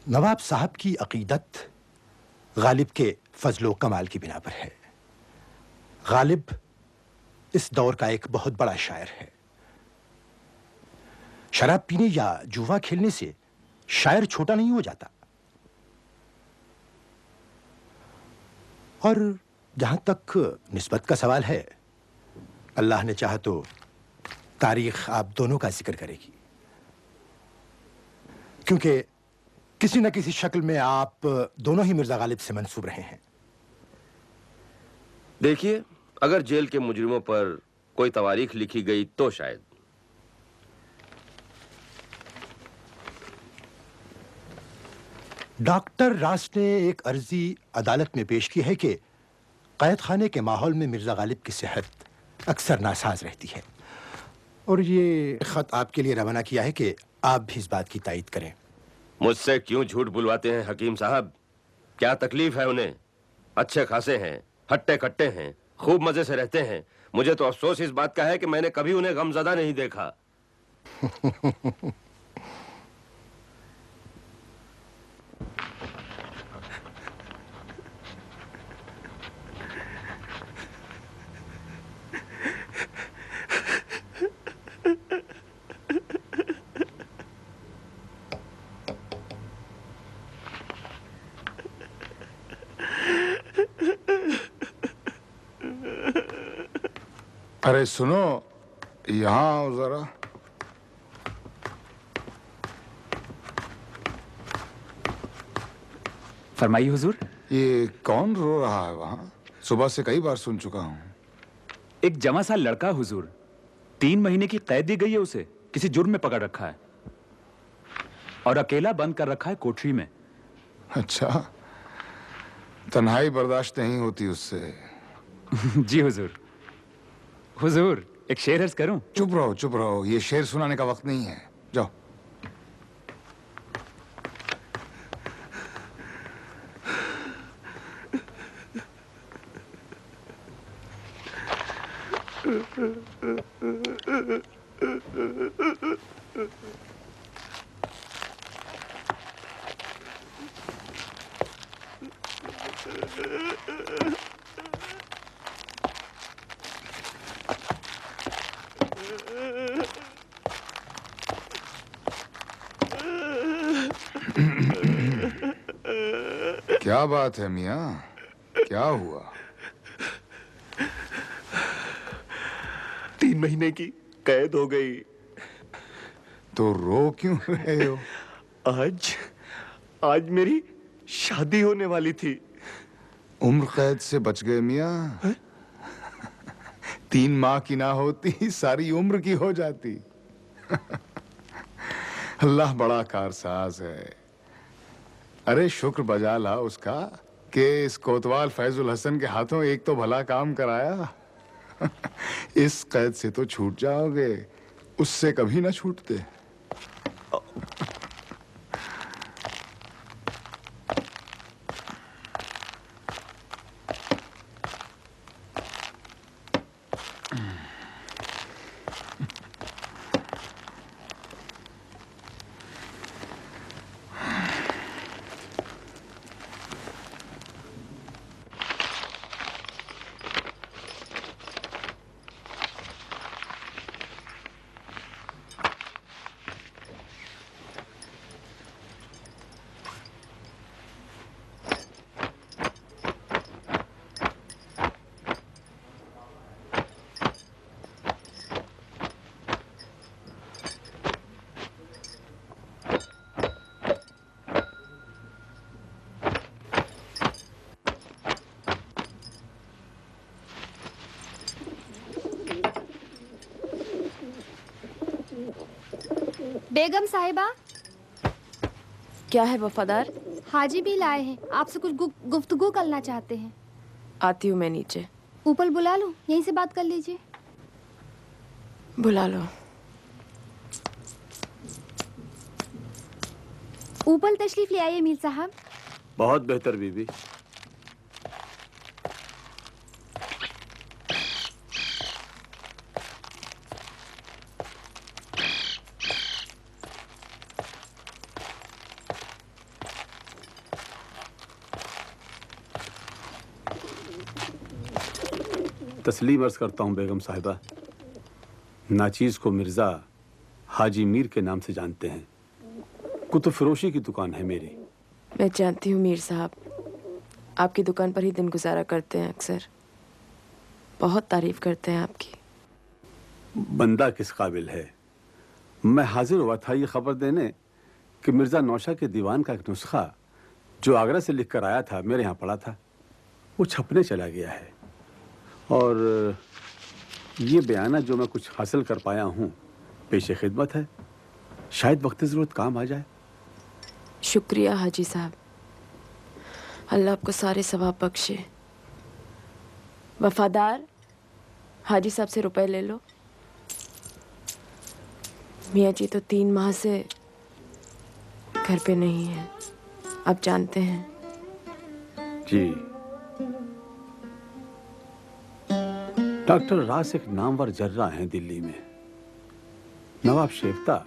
नवाब साहब की अकीदत गालिब के फजलो कमाल की बिना पर है। गालिब इस दौर का एक बहुत बड़ा शायर है। शराब पीने या जुआ खेलने से शायर छोटा नहीं हो जाता। और जहां तक निस्बत का सवाल है, अल्लाह ने चाहा तो तारीख आप दोनों का जिक्र करेगी, क्योंकि किसी न किसी शक्ल में आप दोनों ही मिर्जा गालिब से मंसूब रहे हैं। देखिए, अगर जेल के मुजरिमों पर कोई तवारीख लिखी गई तो शायद। डॉक्टर रास ने एक अर्जी अदालत में पेश की है कि कैद खाने के माहौल में मिर्जा गालिब की सेहत अक्सर नासाज रहती है, और ये खत आपके लिए रवाना किया है कि आप भी इस बात की तायीद करें। मुझसे क्यों झूठ बुलवाते हैं हकीम साहब? क्या तकलीफ है उन्हें? अच्छे खासे हैं, हट्टे कट्टे हैं, खूब मजे से रहते हैं। मुझे तो अफसोस इस बात का है कि मैंने कभी उन्हें गमज़दा नहीं देखा। अरे सुनो, यहाँ आओ जरा। फरमाइए हुजूर। ये कौन रो रहा है वहाँ? सुबह से कई बार सुन चुका हूँ। एक जवां सा लड़का हुजूर, 3 महीने की कैद दी गई है उसे, किसी जुर्म में पकड़ रखा है और अकेला बंद कर रखा है कोठरी में। अच्छा, तन्हाई बर्दाश्त नहीं होती उससे। जी हुजूर। हुजूर, एक शेर अर्ज करूं? चुप रहो, चुप रहो, ये शेर सुनाने का वक्त नहीं है। जाओ। क्या बात है मियाँ, क्या हुआ? 3 महीने की कैद हो गई। तो रो क्यों रहे हो? आज मेरी शादी होने वाली थी। उम्र कैद से बच गए मियाँ। 3 माह की ना होती, सारी उम्र की हो जाती। अल्लाह बड़ा कारसाज है। अरे शुक्र बजा ला उसका कि इस कोतवाल फैजुल हसन के हाथों एक तो भला काम कराया। इस कैद से तो छूट जाओगे, उससे कभी ना छूटते। बेगम साहिबा। क्या है वफादार? हाजी भी लाए हैं, आपसे कुछ गुफ्तगू करना चाहते हैं। आती हूँ मैं नीचे। ऊपर बुला लूं? यहीं से बात कर लीजिए। बुला लो। ऊपर तशरीफ ले आइए मीर साहब। बहुत बेहतर बीबी। तस्लीम अर्ज करता हूँ बेगम साहिबा। नाचीज को मिर्ज़ा हाजी मीर के नाम से जानते हैं। कुतुब फरोशी की दुकान है मेरी। मैं जानती हूँ मीर साहब, आपकी दुकान पर ही दिन गुजारा करते हैं अक्सर। बहुत तारीफ करते हैं आपकी। बंदा किस काबिल है। मैं हाजिर हुआ था ये खबर देने कि मिर्ज़ा नौशा के दीवान का एक नुस्खा जो आगरा से लिख कर आया था मेरे यहाँ पड़ा था, वो छपने चला गया है। और ये बयाना जो मैं कुछ हासिल कर पाया हूँ पेशे खिदमत है, शायद वक्त ज़रूरत काम आ जाए। शुक्रिया हाजी साहब, अल्लाह आपको सारे सवाब बख्शे। वफादार, हाजी साहब से रुपए ले लो। मियाँ जी तो 3 माह से घर पे नहीं है, आप जानते हैं। जी। डॉक्टर रास एक नामवर जर्रा हैं दिल्ली में। नवाब शेफ्ता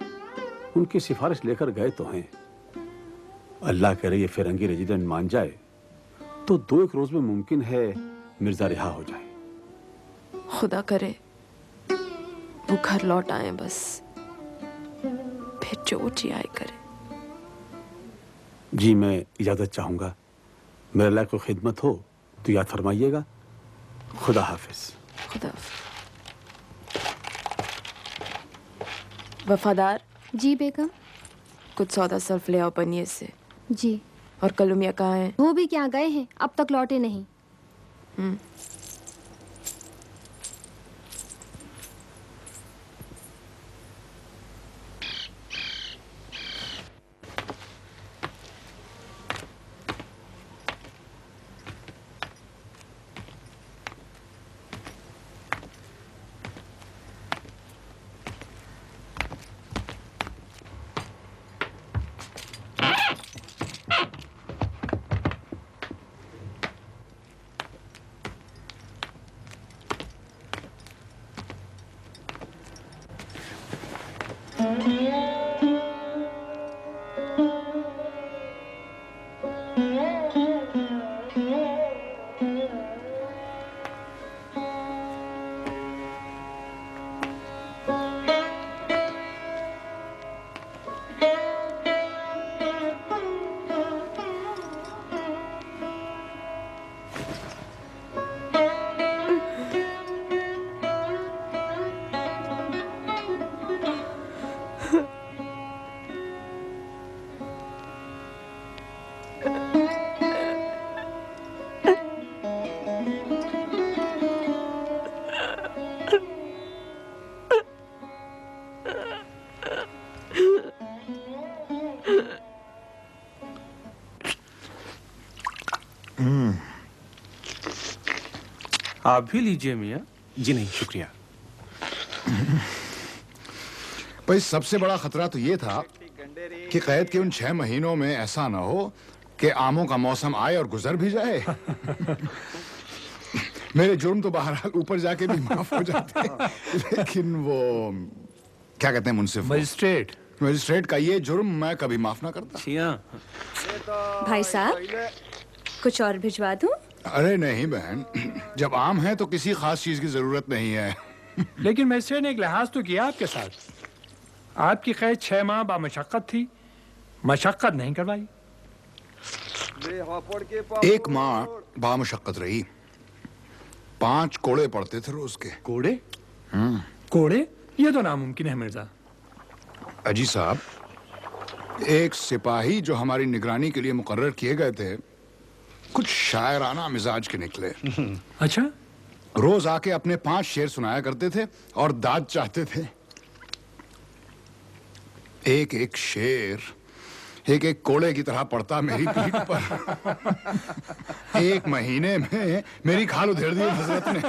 उनकी सिफारिश लेकर गए तो हैं। अल्लाह करे ये फिरंगी रेजिडेंट मान जाए तो 2-1 रोज में मुमकिन है मिर्जा रिहा हो जाए। खुदा करे वो घर लौट आए बस, फिर जो जी आए करे। जी मैं इजाजत चाहूंगा। मेरे लायक कोई खिदमत हो तो याद फरमाइएगा। खुदा हाफिज। खुदा। वफादार। जी बेगम। कुछ सौदा सर्फ ले आओ बनिए से। जी। और कलुमिया कहाँ है? वो भी क्या गए हैं, अब तक लौटे नहीं। आप भी लीजिए मियाँ। जी नहीं शुक्रिया। भाई सबसे बड़ा खतरा तो ये था कि कैद के उन 6 महीनों में ऐसा ना हो कि आमों का मौसम आए और गुजर भी जाए। मेरे जुर्म तो बहरहाल ऊपर जाके भी माफ हो जाते हैं, लेकिन वो क्या कहते हैं मुंसिफ, मजिस्ट्रेट का ये जुर्म मैं कभी माफ ना करता। भाई साहब कुछ और भिजवा दूं? अरे नहीं बहन, जब आम है तो किसी खास चीज की जरूरत नहीं है। लेकिन मजिस्ट्रेट ने एक लिहाज तो किया आपके साथ। आपकी कैद 6 माह बामशक्कत थी, मशक्कत नहीं करवाई। 1 माह बामशक्कत रही। 5 कोड़े पड़ते थे रोज के। कोड़े? कोड़े? ये तो नामुमकिन है मिर्जा। अजी साहब, एक सिपाही जो हमारी निगरानी के लिए मुकर्रर किए गए थे कुछ शायराना मिजाज के निकले। अच्छा? रोज आके अपने 5 शेर सुनाया करते थे और दाद चाहते थे। एक एक शेर एक एक कोड़े की तरह पड़ता मेरी पीठ पर। 1 महीने में मेरी खाल उधेड़ दी हजरत ने।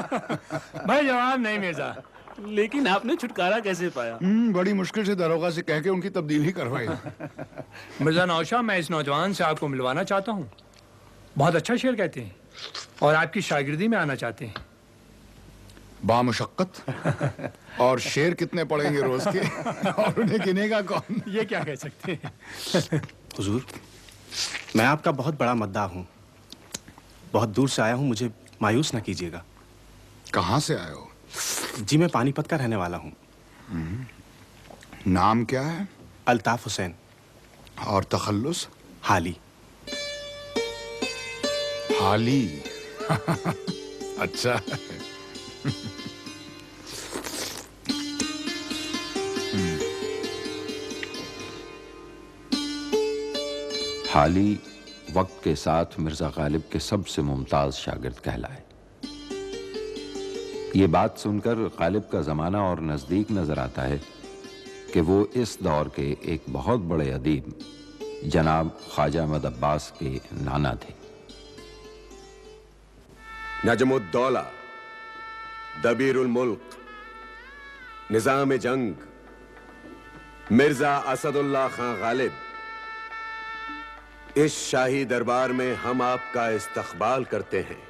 भाई जवाब नहीं मिर्जा। लेकिन आपने छुटकारा कैसे पाया? बड़ी मुश्किल से दरोगा से कह के उनकी तब्दीली करवाई। मिर्जा नौशा, मैं इस नौजवान से आपको मिलवाना चाहता हूँ। बहुत अच्छा शेर कहते हैं और आपकी शागिर्दी में आना चाहते हैं। बामुशक्कत। और शेर कितने पड़ेंगे रोज के और उन्हें गिनेगा कौन? ये क्या कह सकते हैं। हुजूर, मैं आपका बहुत बड़ा मद्दाह हूँ। बहुत दूर से आया हूँ, मुझे मायूस ना कीजिएगा। कहाँ से आए हो? जी मैं पानीपत का रहने वाला हूँ। नाम क्या है? अल्ताफ हुसैन। और तखल्लुस? हाली। हाली। अच्छा। हाली वक्त के साथ मिर्जा गालिब के सबसे मुमताज शागिर्द कहलाए। ये बात सुनकर गालिब का जमाना और नजदीक नजर आता है कि वो इस दौर के एक बहुत बड़े अदीब जनाब ख्वाजा अहमद अब्बास के नाना थे। नजमुद्दौला, दबीरुल मुल्क, निजाम जंग, मिर्जा असदुल्ला खां गालिब, इस शाही दरबार में हम आपका इस्तकबाल करते हैं।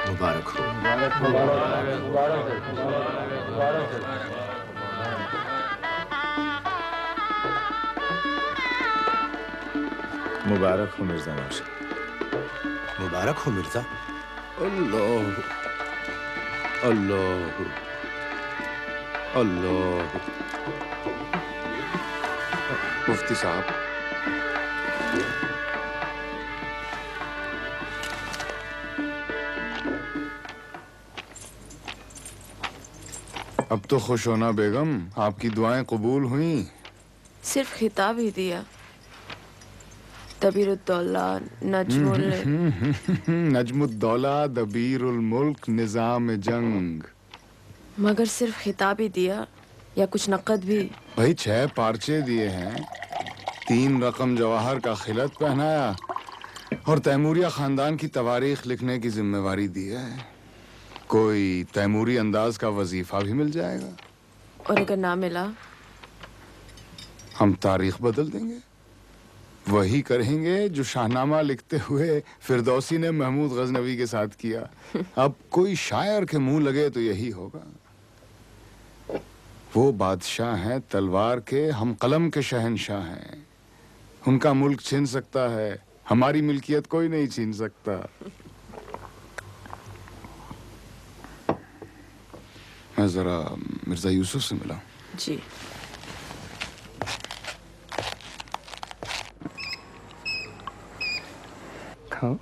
मुबारक हो। मुबारक हो मिर्जा नौशा। मुबारक हो मिर्जा। अल्लाह अल्लाह अल्लाह। मुफ्ती साहब, अब तो खुश होना बेगम, आपकी दुआएं कबूल हुई। सिर्फ खिताब ही दिया। दबीरुद्दौला, नजमुद्दौला, दबीरुल मुल्क, निजाम जंग। मगर सिर्फ खिताब ही दिया या कुछ नकद भी? भाई 6 पार्चे दिए हैं, 3 रकम जवाहर का खिलत पहनाया और तैमूरिया खानदान की तवारीख लिखने की जिम्मेवारी दी है। कोई तैमूरी अंदाज का वजीफा भी मिल जाएगा। और अगर ना मिला? हम तारीख बदल देंगे, वही करेंगे जो शाहनामा लिखते हुए फिरदौसी ने महमूद गजनवी के साथ किया। अब कोई शायर के मुंह लगे तो यही होगा। वो बादशाह हैं तलवार के, हम कलम के शहंशाह हैं। उनका मुल्क छीन सकता है, हमारी मिल्कियत कोई नहीं छीन सकता। मैं जरा मिर्जा यूसुफ से मिला। जी। खाओ।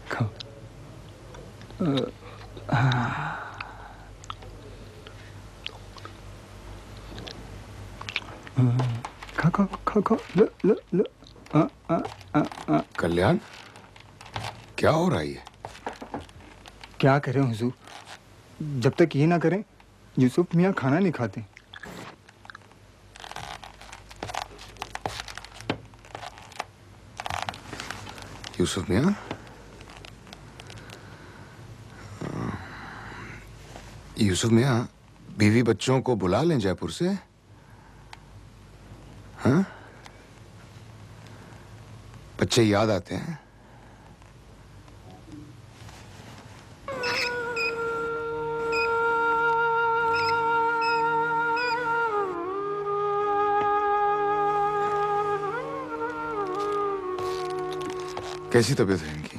खाओ। खा खा खा लो लो लो। कल्याण, क्या हो रहा है? क्या करें हुजूर, जब तक ये ना करें यूसुफ मियाँ खाना नहीं खाते। यूसुफ मियाँ, यूसुफ मियाँ, बीवी बच्चों को बुला लें जयपुर से। हाँ, बच्चे याद आते हैं। कैसी तबीयत है इनकी?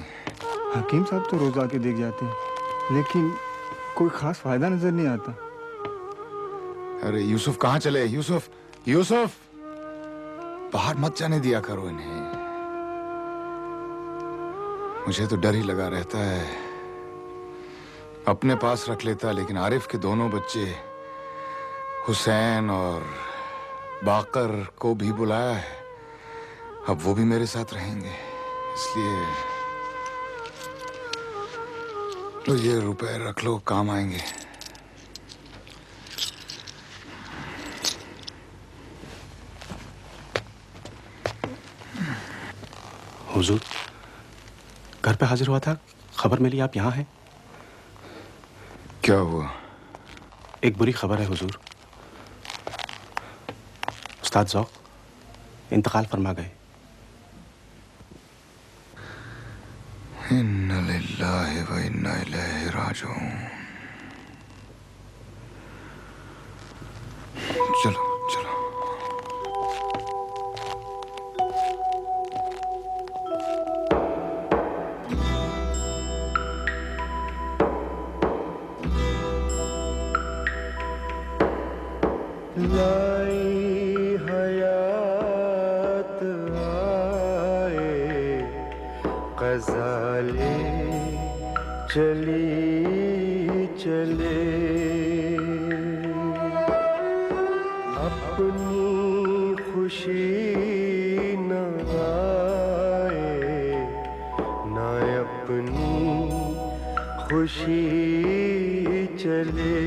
हकीम साहब तो रोज आके देख जाते हैं, लेकिन कोई खास फायदा नजर नहीं आता। अरे यूसुफ कहाँ चले? यूसुफ, यूसुफ, बाहर मत जाने दिया करो इन्हें। मुझे तो डर ही लगा रहता है। अपने पास रख लेता, लेकिन आरिफ के दोनों बच्चे हुसैन और बाकर को भी बुलाया है। अब वो भी मेरे साथ रहेंगे, इसलिए तो ये रुपए रख लो, काम आएंगे। हुजूर, घर पे हाजिर हुआ था, खबर मिली आप यहाँ हैं। क्या हुआ? एक बुरी खबर है हुजूर। उस्ताद ज़ौक़ इंतकाल फरमा गए। इन्ना लिल्लाहि व इन्ना इलैहि राजिऊन। चलो चलो। लाई हयात आए ग़ज़ाले चली चले, अपनी खुशी न आए न अपनी खुशी चले।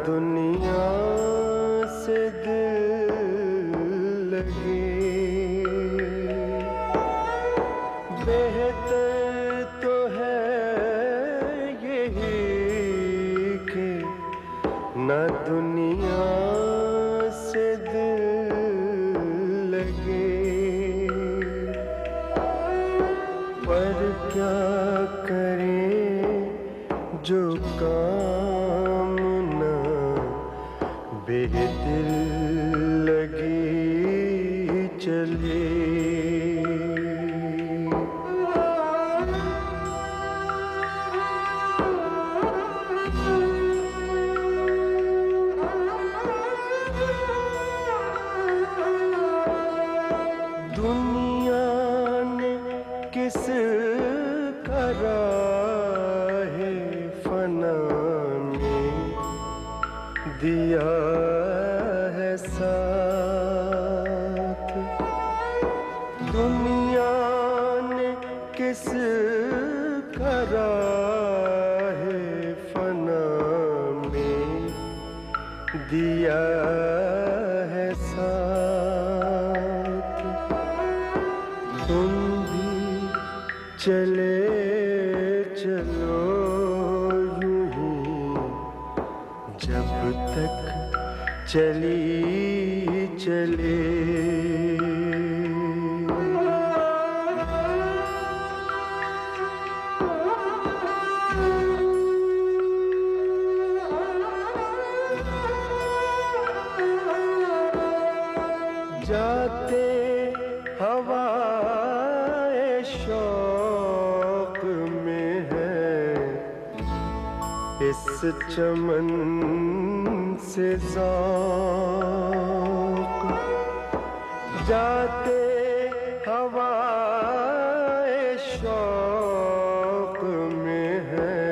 दुनिया से दिल लगे, बेहतर तो है यही कि न दुनिया से दिल लगे। पर क्या करें जो काम बेदिल लगी चले। दुनिया ने किस कराहे फना में दिया है साथ। दुनिया ने किस कराहे फना में दिया है साथ। तुम भी चले चलो यूं ही जब तक चली चले। जाते हवाए शौक में है इस चमन से ज़ौक़। जाते हवाए शौक में है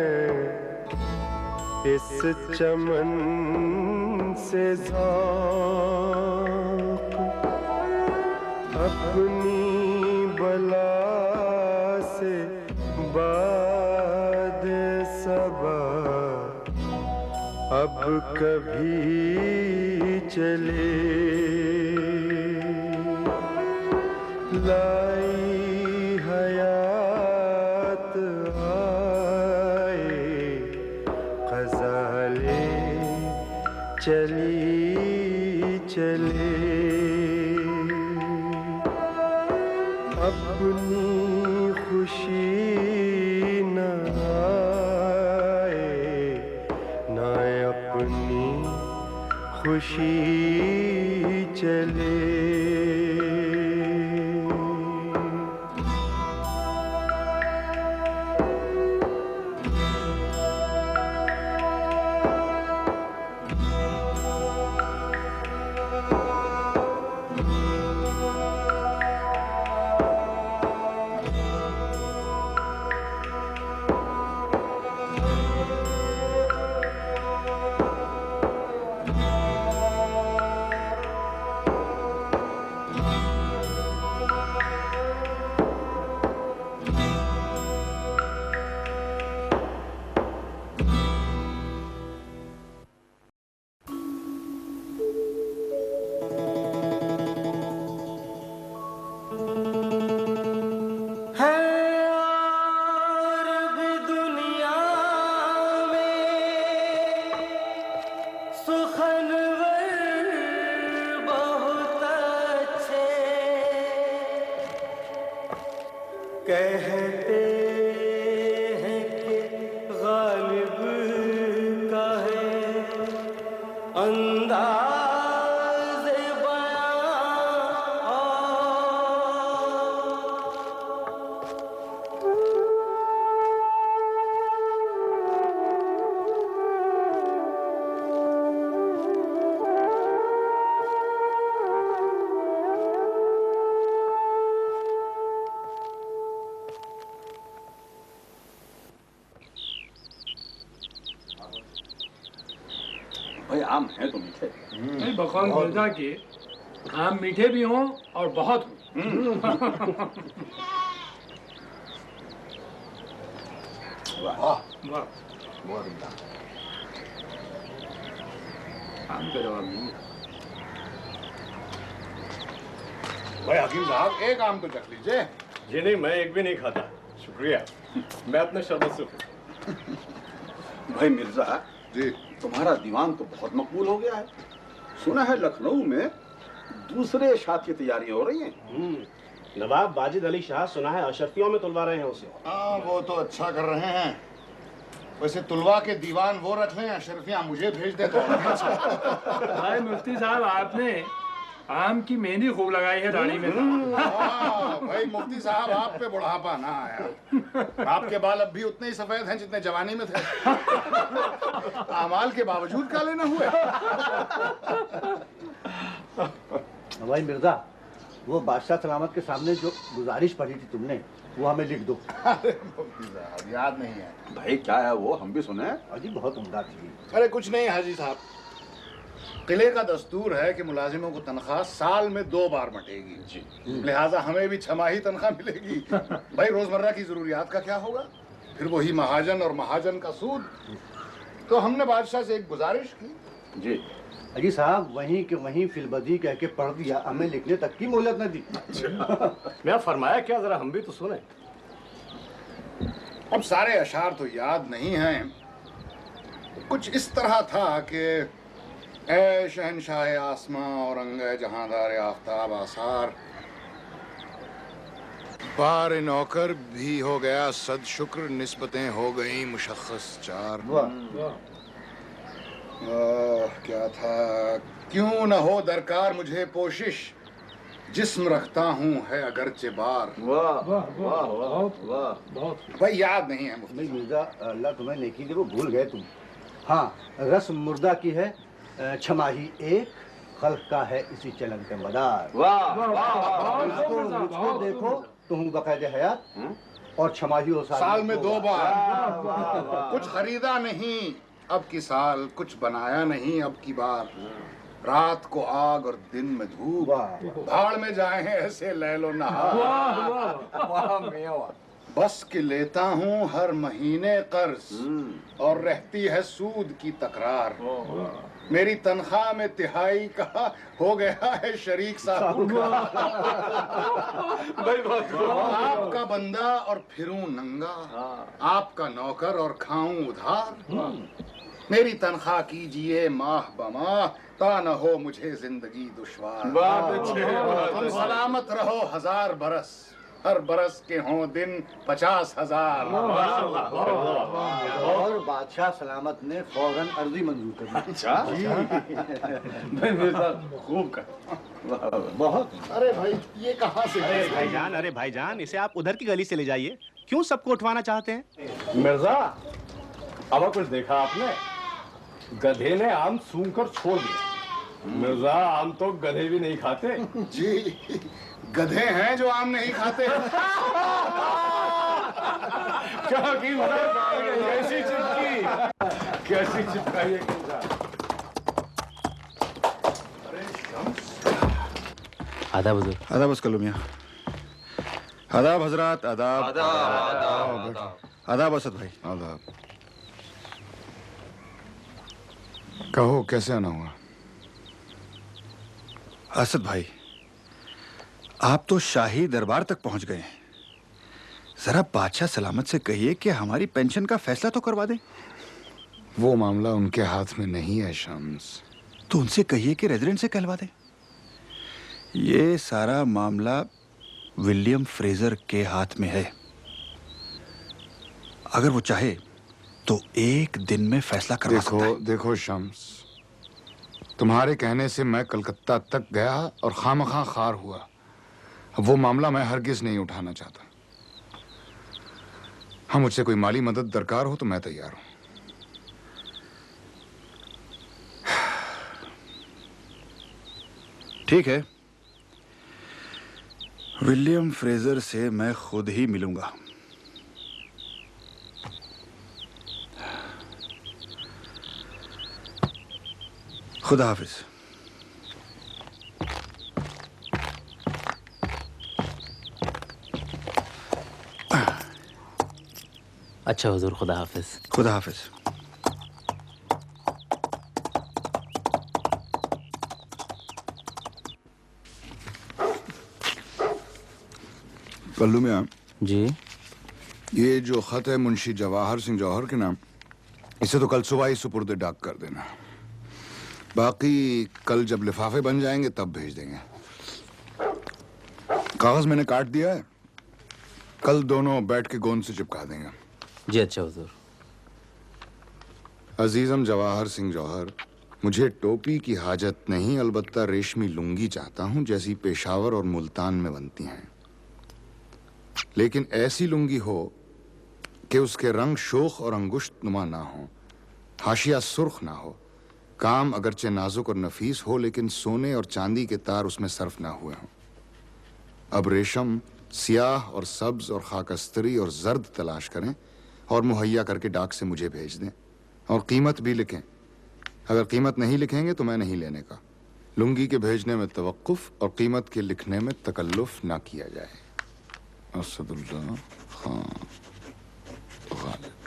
इस चमन से ज़ौक़। अपनी बला से बाद सबा अब कभी चले। लाई हयात आए ग़ज़ाले चली चले। अपनी खुशी न आए न अपनी खुशी चले। कहते हैं कि गालिब का है अंदाज़े भाई आम है तो मीठे। नहीं, बकौल मिर्जा के आम मीठे भी हों और बहुत हों। वाह वाह, बहुत उम्दा। आम का जवाब नहीं है। भाई हकीम साहब एक आम तो चख लीजिए। जी नहीं, मैं एक भी नहीं खाता। शुक्रिया, मैं अपने शरबत से हूँ। भाई मिर्जा जी, तुम्हारा दीवान तो बहुत मकबूल हो गया है। सुना है लखनऊ में दूसरे शाद की तैयारियां हो रही हैं। नवाब वाजिद अली शाह सुना है अशरफियों में तुलवा रहे हैं उसे। हाँ वो तो अच्छा कर रहे हैं। वैसे तुलवा के दीवान वो रख लें, अशरफियां मुझे भेज दे तो। भाई मुफ्ती साहब, आपने आम की मेहंदी खूब लगाई है दाढ़ी में। भाई मुफ्ती साहब, आप पे बुढ़ापा ना आया। आपके बाल अब भी उतने ही सफेद हैं जितने जवानी में थे। अमाल के बावजूद काले न हुए। भाई मिर्जा, वो बादशाह सलामत के सामने जो गुजारिश पढ़ी थी तुमने, वो हमें लिख दो। अरे मुफ्ती साहब, याद नहीं है। भाई क्या है वो, हम भी सुने। अजी बहुत उम्दा थी। अरे कुछ नहीं हाजी साहब, किले का दस्तूर है कि मुलाजिमों को तनख्वाह साल में 2 बार बंटेगी जी, लिहाजा हमें भी छमाही तनख्वाह मिलेगी। भाई रोजमर्रा की जरूरियात का क्या होगा, फिर वही महाजन और महाजन का सूद। तो हमने बादशाह से एक गुजारिश की जी। अजी साहब वहीं के वहीं फिलबदी कह के पढ़ दिया, हमें लिखने तक की मोहलत न दी। मैं फरमाया क्या, जरा हम भी तो सुने। अब सारे अशार तो याद नहीं हैं। कुछ इस तरह था कि ऐ शहनशाह आसमां और अंगे जहांदार आफ्ताब आसार, बार नौकर भी हो गया सद शुक्र, निस्बतें हो गई मुशख्खस 4। क्या था, क्यों न हो दरकार मुझे पोशिश, जिस्म रखता हूँ है अगरचे बार। वाह वाह वाह वाह। भाई याद नहीं है मुफ्ती मिर्जा, अल्लाह तुम्हें नेकी दे, वो भूल गए तुम। हाँ, रस्म मुर्दा की है छमाही एक, खल्क का है इसी चलन के मदार। वाह मुझको देखो तुम बकायदे हयात, और छमाही हो साल में 2 बार। कुछ खरीदा नहीं अब की साल, कुछ बनाया नहीं अब की बार। रात को आग और दिन में धूप, भाड़ में जाए ऐसे लैलो नहार। बस के लेता हूँ हर महीने कर्ज, और रहती है सूद की तकरार। मेरी तनख्वाह में तिहाई का हो गया है शरीक साहब। आपका बंदा और फिरूं नंगा, आपका नौकर और खाऊं उधार। मेरी तनख्वाह कीजिए माह बमाह, ता न हो मुझे जिंदगी दुश्वार। तुम सलामत रहो 1000 बरस, हर बरस के हों दिन 50,000। और बादशाह सलामत ने फौरन अर्जी मंजूर कर दी। अच्छा खूब कर, बहुत। अरे भाई ये कहाँ से? अरे भाईजान, इसे आप उधर की गली से ले जाइए, क्यों सबको उठवाना चाहते हैं? मिर्जा, अब कुछ देखा आपने, गधे ने आम सूंघ कर छोड़ दिया। मिर्जा, आम तो गधे भी नहीं खाते। जी, गधे हैं जो आम नहीं खाते। क्या की कैसी चिपकी, कैसी चिपकाई है। आदाब हुजूर। आदाब कलमिया। आदाब हजरात। आदाब आदाब असद भाई। आदाब। कहो कैसे आना हुआ? असद भाई, आप तो शाही दरबार तक पहुंच गए हैं। जरा बादशाह सलामत से कहिए कि हमारी पेंशन का फैसला तो करवा दें। वो मामला उनके हाथ में नहीं है शम्स। तो उनसे कहिए कि रेजिडेंट से कहलवा दें। ये सारा मामला विलियम फ्रेजर के हाथ में है। अगर वो चाहे तो एक दिन में फैसला करवा सकता है। देखो शम्स, तुम्हारे कहने से मैं कलकत्ता तक गया और खामखा खार हुआ। अब वो मामला मैं हरगिज नहीं उठाना चाहता। हाँ, मुझसे कोई माली मदद दरकार हो तो मैं तैयार हूं। ठीक है, विलियम फ्रेजर से मैं खुद ही मिलूंगा। खुदा हाफिज। अच्छा हुजूर, खुदा हाफिज। खुदा हाफिज। कल्लू मियां जी, ये जो खत है मुंशी जवाहर सिंह जौहर के नाम, इसे तो कल सुबह ही सुपुर्द डाक कर देना। बाकी कल जब लिफाफे बन जाएंगे तब भेज देंगे। कागज मैंने काट दिया है, कल दोनों बैठ के गोंद से चिपका देंगे। जी अच्छा हुजूर। अजीजम जवाहर सिंह जौहर, मुझे टोपी की हाजत नहीं, अलबत्ता रेशमी लुंगी चाहता हूं जैसी पेशावर और मुल्तान में बनती हैं। लेकिन ऐसी लुंगी हो कि उसके रंग शोख और अंगुष्ठ नुमा ना हो, हाशिया सुर्ख ना हो, काम अगरचे नाजुक और नफीस हो लेकिन सोने और चांदी के तार उसमें सर्फ ना हुए हों। अब रेशम, सियाह और सब्ज और खाकस्तरी और जर्द तलाश करें और मुहैया करके डाक से मुझे भेज दें, और कीमत भी लिखें। अगर कीमत नहीं लिखेंगे तो मैं नहीं लेने का। लुंगी के भेजने में तवक्कुफ और कीमत के लिखने में तकल्लुफ ना किया जाए। असदुल्लाह खान गालिब।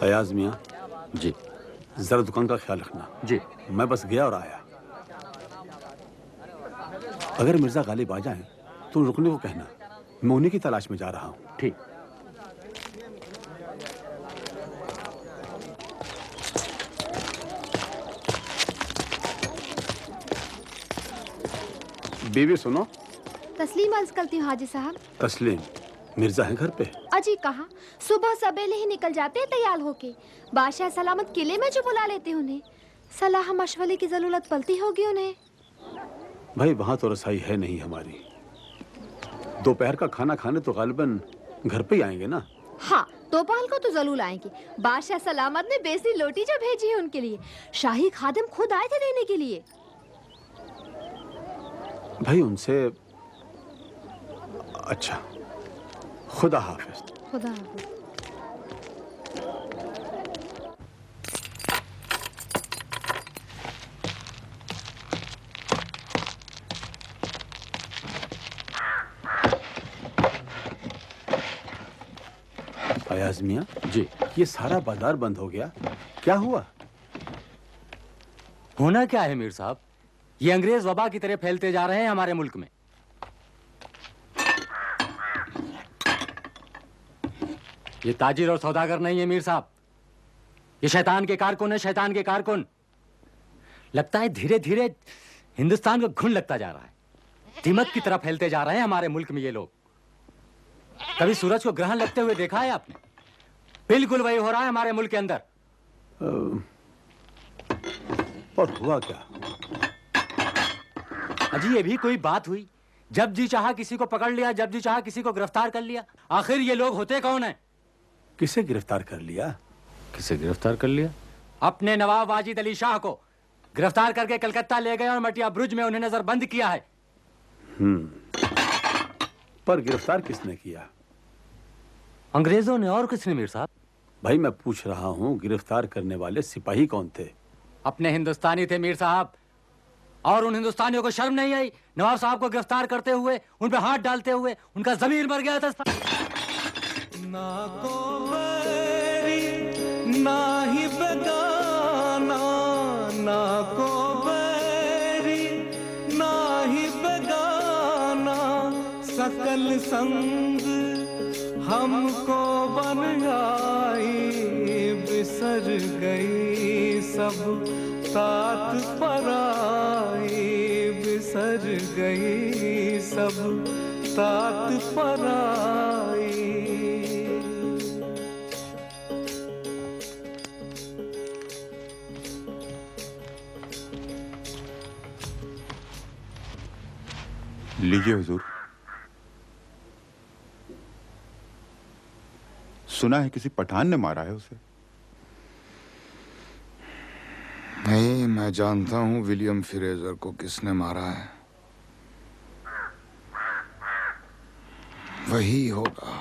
फयाज मियाँ जी, जरा दुकान का ख्याल रखना। जी। मैं बस गया और आया। अगर मिर्जा गालिब आ जाएं तो रुकने को कहना, मैं उन्हीं की तलाश में जा रहा हूँ। ठीक। बीवी सुनो। तस्लीम अर्ज करती हूँ हाजी साहब। तस्लीम, मिर्जा है घर पे? अजी कहाँ, सुबह सवेरे ही निकल जाते हैं तैयार होके। बादशाह सलामत किले में जो बुला लेते उन्हें, सलाह मशवरे की जरूरत पड़ती होगी उन्हें। भाई वहां तो रसाई है नहीं हमारी। दोपहर का खाना खाने तो गालिबन घर पे ही आएंगे ना। हाँ, दोपहर को तो जरूर आएंगे। बादशाह सलामत ने बेसनी लोटी जो भेजी है उनके लिए, शाही खादिम खुद आए थे देने के लिए। भाई उनसे अच्छा, खुदा हाफिज। खुदा हाफिज। फयाज मियाँ जी, ये सारा बाजार बंद हो गया, क्या हुआ? होना क्या है मीर साहब, ये अंग्रेज वबा की तरह फैलते जा रहे हैं हमारे मुल्क में। ये ताजिर और सौदागर नहीं है मीर साहब, ये शैतान के कारकुन है, शैतान के कारकुन। लगता है धीरे धीरे हिंदुस्तान को घुन लगता जा रहा है, दीमक की तरह फैलते जा रहे हैं हमारे मुल्क में ये लोग। कभी सूरज को ग्रहण लगते हुए देखा है आपने? बिल्कुल वही हो रहा है हमारे मुल्क के अंदर। और हुआ क्या? अजी ये भी कोई बात हुई? जब जी चाहा किसी को पकड़ लिया, जब जी चाहा किसी को गिरफ्तार कर लिया। आखिर ये लोग होते कौन हैं? किसे गिरफ्तार कर लिया? किसे गिरफ्तार कर लिया? अपने नवाब वाजिद अली शाह को गिरफ्तार करके कलकत्ता ले गए और मटिया ब्रुज में उन्हें नजरबंद किया है। पर गिरफ्तार किसने किया? अंग्रेजों ने। और किसने मीर साहब? भाई मैं पूछ रहा हूँ, गिरफ्तार करने वाले सिपाही कौन थे? अपने हिंदुस्तानी थे मीर साहब। और उन हिंदुस्तानियों को शर्म नहीं आई नवाब साहब को गिरफ्तार करते हुए, उन पे हाथ डालते हुए? उनका जमीर मर गया था। ना को बैरी ना ही बेगाना, ना को बैरी ना ही बेगाना, सकल संग हमको बन आई, बिसर गई सब तात पराई, बिसर गई सब तात पराई। लीजिए हुजूर। सुना है किसी पठान ने मारा है उसे। नहीं, मैं जानता हूं विलियम फ्रेजर को किसने मारा है। वही होगा,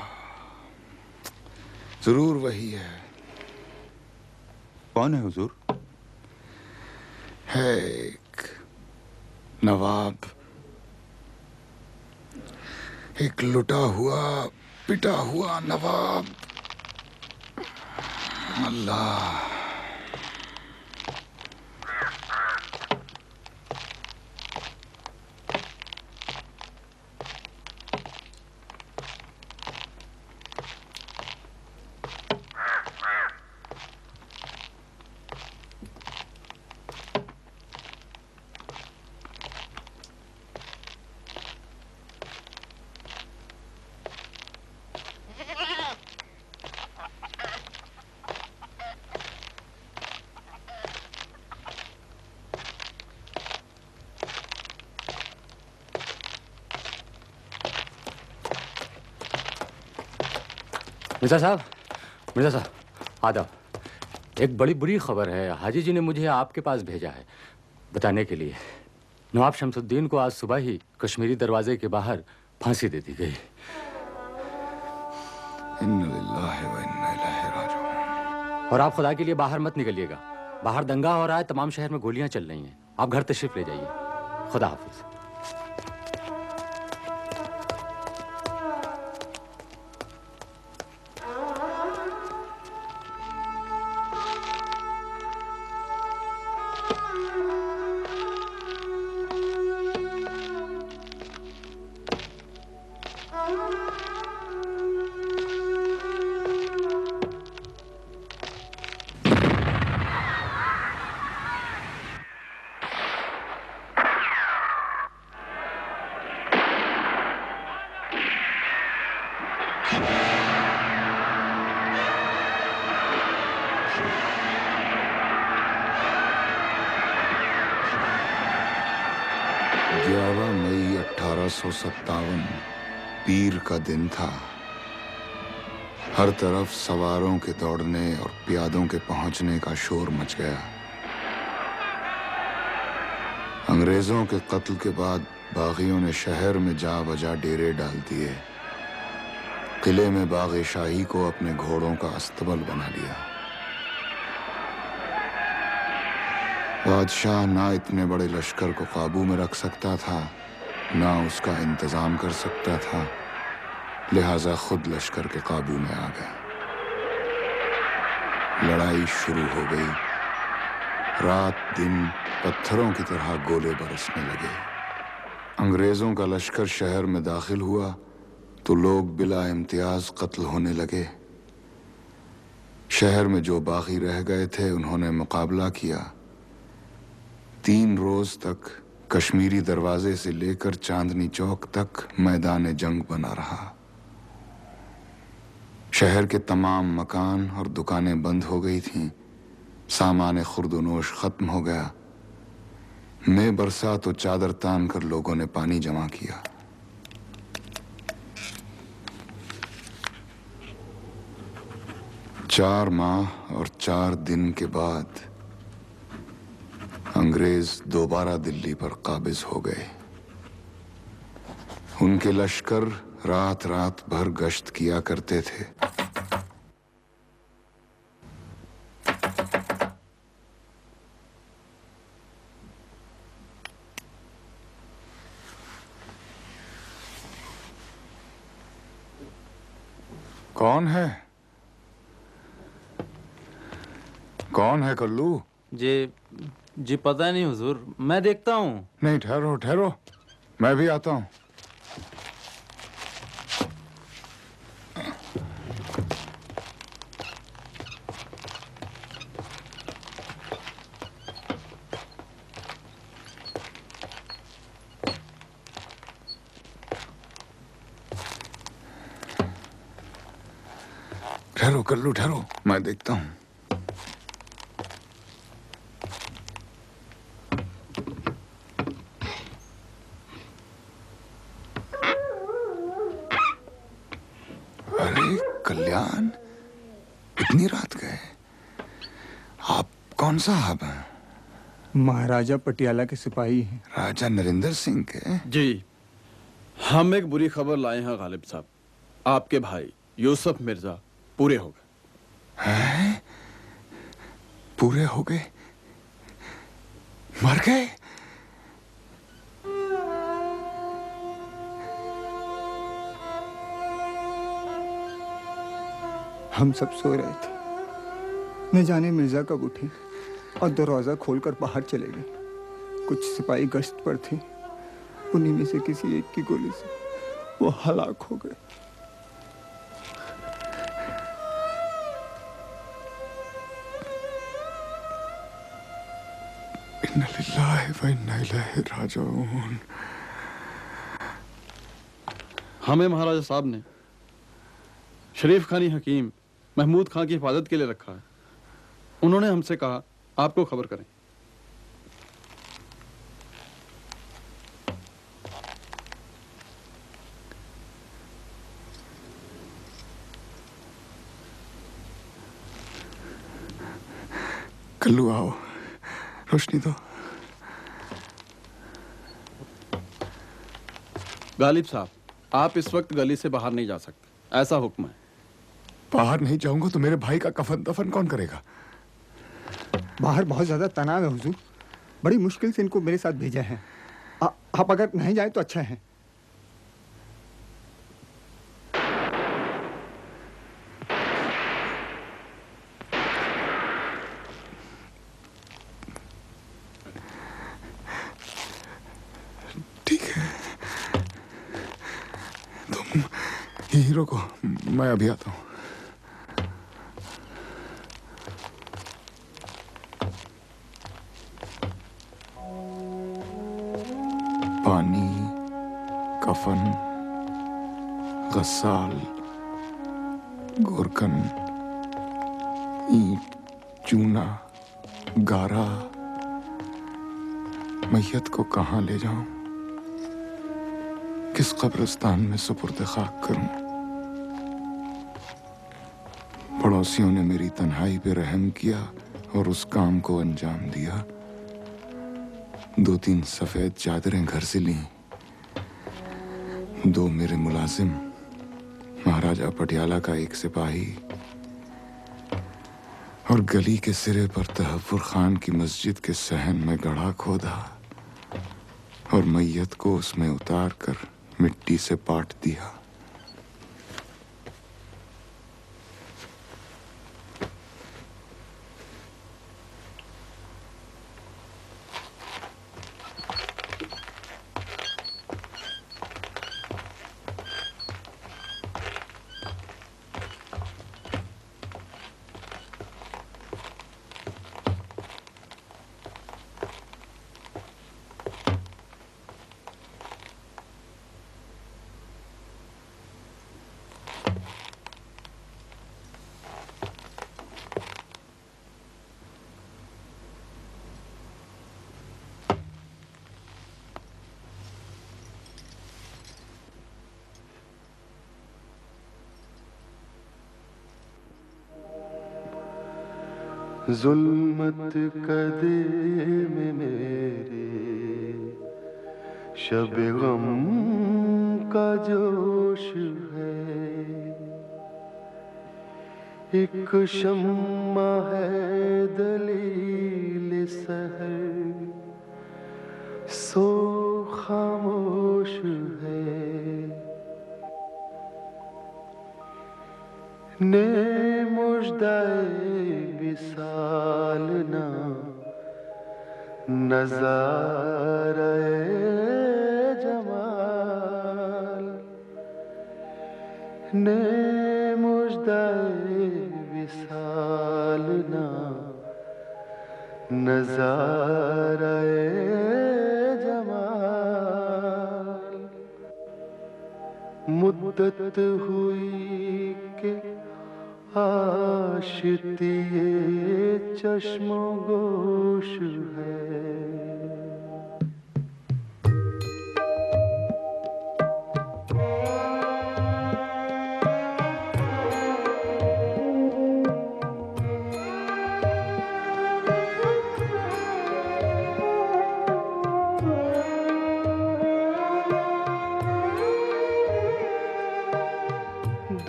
जरूर वही है। कौन है हुजूर? है एक नवाब, एक लुटा हुआ पिटा हुआ नवाब। अल्लाह, मिर्जा साहब, मिर्जा साहब आदाब। एक बड़ी बुरी खबर है, हाजी जी ने मुझे आपके पास भेजा है बताने के लिए। नवाब शमसुद्दीन को आज सुबह ही कश्मीरी दरवाजे के बाहर फांसी दे दी गई। और आप खुदा के लिए बाहर मत निकलिएगा, बाहर दंगा हो रहा है, तमाम शहर में गोलियां चल रही हैं। आप घर तशरीफ ले जाइए। खुदा हाफिज। मई 1857 पीर का दिन था। हर तरफ सवारों के दौड़ने और प्यादों के पहुंचने का शोर मच गया। अंग्रेजों के कत्ल के बाद बागियों ने शहर में जा बजा डेरे डाल दिए। किले में बाग़े शाही को अपने घोड़ों का अस्तबल बना लिया। बादशाह ना इतने बड़े लश्कर को काबू में रख सकता था, ना उसका इंतजाम कर सकता था, लिहाजा खुद लश्कर के काबू में आ गया। लड़ाई शुरू हो गई। रात दिन पत्थरों की तरह गोले बरसने लगे। अंग्रेजों का लश्कर शहर में दाखिल हुआ तो लोग बिला इम्तियाज कत्ल होने लगे। शहर में जो बागी रह गए थे उन्होंने मुकाबला किया। 3 रोज तक कश्मीरी दरवाजे से लेकर चांदनी चौक तक मैदान जंग बना रहा। शहर के तमाम मकान और दुकानें बंद हो गई थीं। सामान खुर्दोनोश खत्म हो गया। मैं बरसा तो चादर तान कर लोगों ने पानी जमा किया। चार माह और 4 दिन के बाद अंग्रेज दोबारा दिल्ली पर काबिज हो गए। उनके लश्कर रात रात भर गश्त किया करते थे। कौन है? कौन है कल्लू? जी पता नहीं हुजूर, मैं देखता हूँ। नहीं, ठहरो ठहरो, मैं भी आता हूँ। ठहरो कल्लू ठहरो, मैं देखता हूँ। अरे कल्याण, इतनी रात गए? आप कौन साहब हैं? महाराजा पटियाला के सिपाही हैं। राजा नरेंद्र सिंह के? जी, हम एक बुरी खबर लाए हैं गालिब साहब। आपके भाई यूसुफ मिर्जा पूरे हो गए। हैं? पूरे हो गए? मर गए? हम सब सो रहे थे, न जाने मिर्जा कब उठे और दरवाजा खोलकर बाहर चले गए। कुछ सिपाही गश्त पर थे, उन्हीं में से किसी एक की गोली से वो हलाक हो गए। इन्ना लिल्लाहि व इन्ना इलैहि राजिऊन। हमें महाराजा साहब ने शरीफ खानी हकीम महमूद खां की हिफाजत के लिए रखा है। उन्होंने हमसे कहा आपको खबर करें। कल्लू आओ, रोशनी दो। गालिब साहब, आप इस वक्त गली से बाहर नहीं जा सकते, ऐसा हुक्म है। बाहर नहीं जाऊंगा तो मेरे भाई का कफन दफन कौन करेगा? बाहर बहुत ज्यादा तनाव है हुजूर, बड़ी मुश्किल से इनको मेरे साथ भेजा है। आप अगर नहीं जाए तो अच्छा है। ठीक है, तुम यहीं रुको, मैं अभी आता हूँ। पानी, कफन, गस्साल, गोरकन, ईंट, चूना, गारा, मैयत को कहाँ ले जाऊं? किस कब्रिस्तान में सुपुर्द खाक करूं? पड़ोसियों ने मेरी तन्हाई पे रहम किया और उस काम को अंजाम दिया। 2-3 सफेद चादरें घर से ली, 2 मेरे मुलाजिम, महाराजा पटियाला का एक सिपाही और गली के सिरे पर तहव्वुर खान की मस्जिद के सहन में गड्ढा खोदा और मैयत को उसमें उतार कर मिट्टी से पाट दिया। जुल्मत कदे में मेरे शब गम का जोश है, एक शम्मा है दलील सहर सो खामोश है। ने मुजदाए विसाल ना नज़ारे जमाल ने मुजदाए विसाल ना नज़ारे जमाल मुद्दत हुई के आशितिए चश्मो गोश है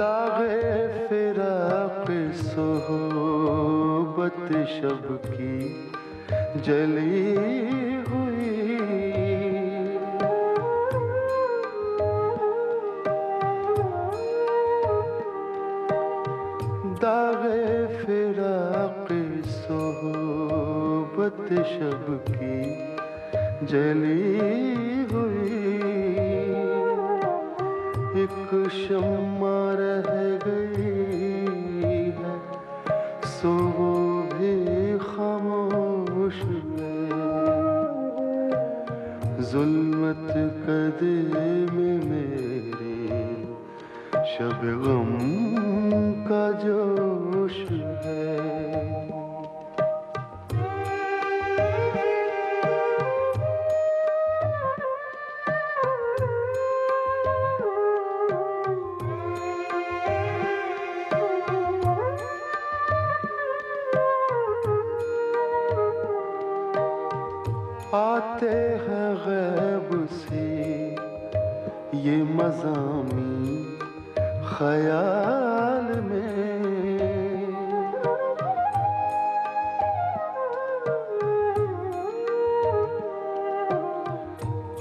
दागे फिराक सोहबत शब की जली हुई दागे फिराक सोहबत शब की जली हुई एक शम्मा रह गई है सो वो भी खामोश है जुल्मत कदम मेरे शब गम का जोश है आते हैं गैब से ये मज़ामी ख्याल में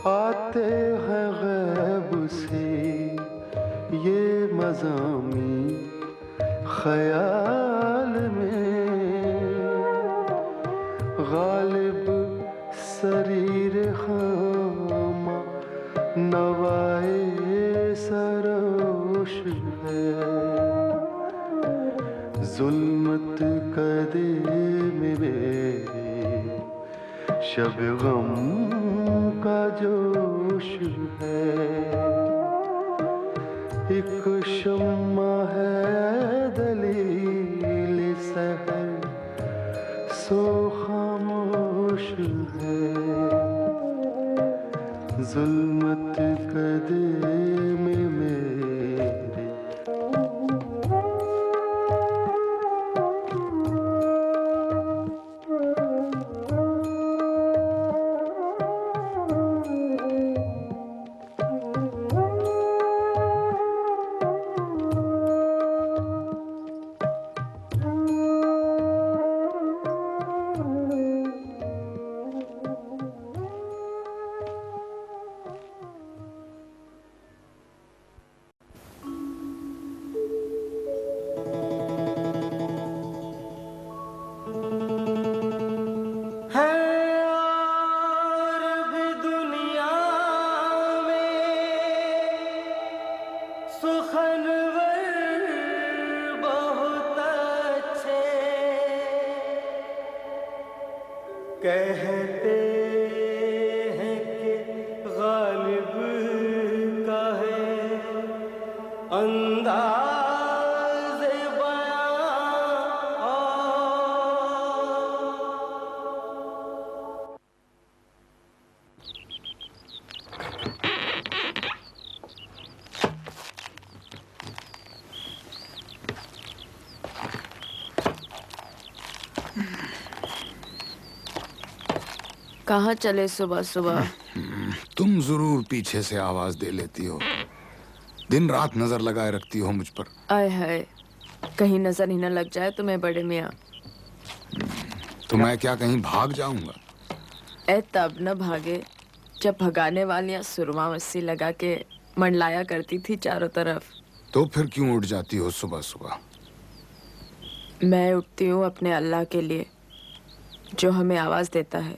आते हैं गैब से ये मज़ामी ख्याल में गालिब शरीर खामा नवाए सरोश है जुल्मत कदम मेरे शब गम का जोश है एक शम्मा है दलील सहर सो खामोश है जुल्मत कदम मेरे कहते हैं कि गालिब का है अंदाज़ बयां कहाँ चले सुबह सुबह? तुम जरूर पीछे से आवाज दे लेती हो, दिन रात नजर लगाए रखती हो मुझ पर। आय हाय, कहीं नजर ही न लग जाए तुम्हें बड़े मियाँ। तो मैं क्या कहीं भाग जाऊंगा? ए तब न भागे जब भगाने वालियाँ सुरमा मस्सी लगा के मंडलाया करती थी चारों तरफ। तो फिर क्यों उठ जाती हो सुबह सुबह? मैं उठती हूँ अपने अल्लाह के लिए जो हमें आवाज़ देता है।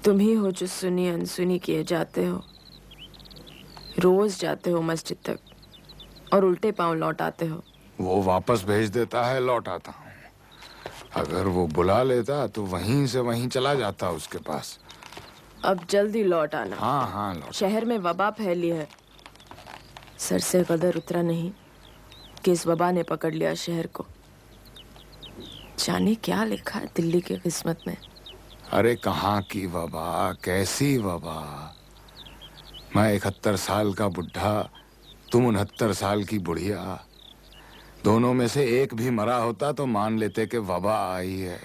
तुम ही हो जो सुनी अनसुनी किए जाते हो। रोज जाते हो मस्जिद तक और उल्टे पांव लौट आते हो। वो वापस भेज देता है, लौट आता हूँ। अगर वो बुला लेता तो वहीं से वहीं चला जाता उसके पास। अब जल्दी लौट आना। हाँ हाँ लौट। शहर में वबा फैली है। सर से कदर उतरा नहीं कि इस वबा ने पकड़ लिया शहर को। जाने क्या लिखा है दिल्ली की किस्मत में। अरे कहाँ की वबा, कैसी वबा। मैं 71 साल का बुढ़ा, तुम 69 साल की बुढ़िया। दोनों में से एक भी मरा होता तो मान लेते कि वबा आई है।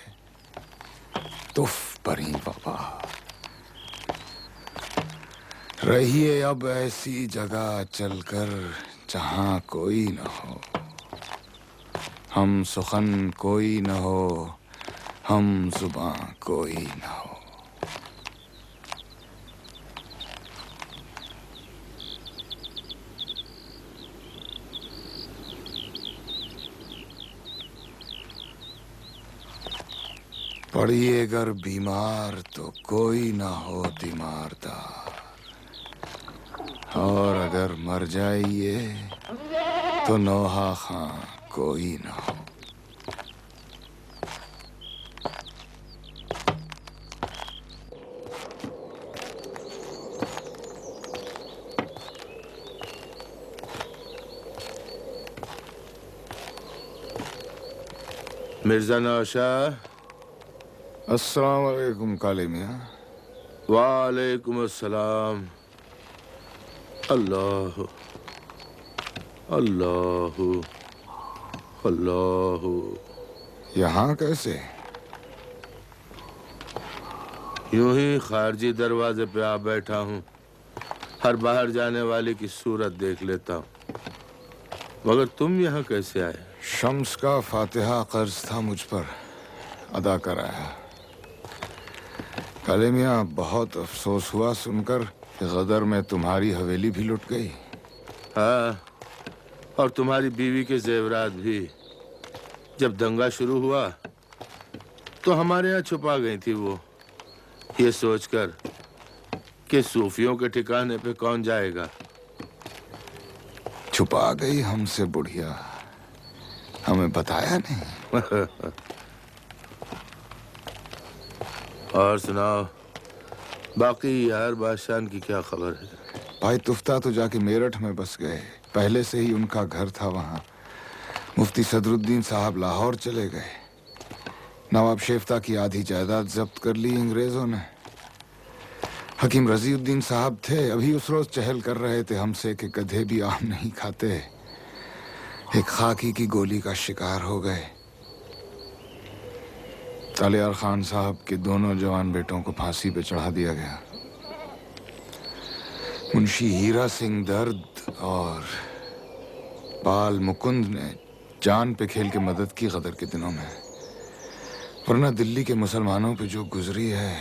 तुफ भरी वबा। रहिए अब ऐसी जगह चलकर जहां कोई न हो, हम सुखन कोई न हो, हम जुबां कोई न हो। पड़िए अगर बीमार तो कोई ना हो तीमारदार, और अगर मर जाइए तो नौहा खां कोई ना हो। मिर्जा नौशाह। अस्सलाम वालेकुम काले मियाँ। वालेकुम अस्सलाम। अल्लाह अल्लाह अल्लाह। यहाँ कैसे? यूं ही खारजी दरवाजे पे आ बैठा हूँ। हर बाहर जाने वाले की सूरत देख लेता हूँ। मगर तुम यहाँ कैसे आए? शम्स का फातिहा कर्ज था मुझ पर, अदा कराया। काले मियाँ बहुत अफसोस हुआ सुनकर कि गदर में तुम्हारी हवेली भी लुट गई। हाँ, और तुम्हारी बीवी के जेवरात भी। जब दंगा शुरू हुआ तो हमारे यहाँ छुपा गई थी वो, ये सोचकर कि सूफियों के ठिकाने पे कौन जाएगा। छुपा गई हमसे बुढ़िया, हमें बताया नहीं। और सुनाओ, बाकी यार बादशाह की क्या खबर है? भाई तुफ्ता तो जाके मेरठ में बस गए, पहले से ही उनका घर था वहाँ। मुफ्ती सदरुद्दीन साहब लाहौर चले गए। नवाब शेफ्ता की आधी जायदाद जब्त कर ली अंग्रेजों ने। हकीम रजीउद्दीन साहब थे, अभी उस रोज चहल कर रहे थे हमसे कि गधे भी आम नहीं खाते। एक खाकी की गोली का शिकार हो गए। तालियार खान साहब के दोनों जवान बेटों को फांसी पे चढ़ा दिया गया। मुंशी हीरा सिंह दर्द और बाल मुकुंद ने जान पे खेल के मदद की गदर के दिनों में, वरना दिल्ली के मुसलमानों पे जो गुजरी है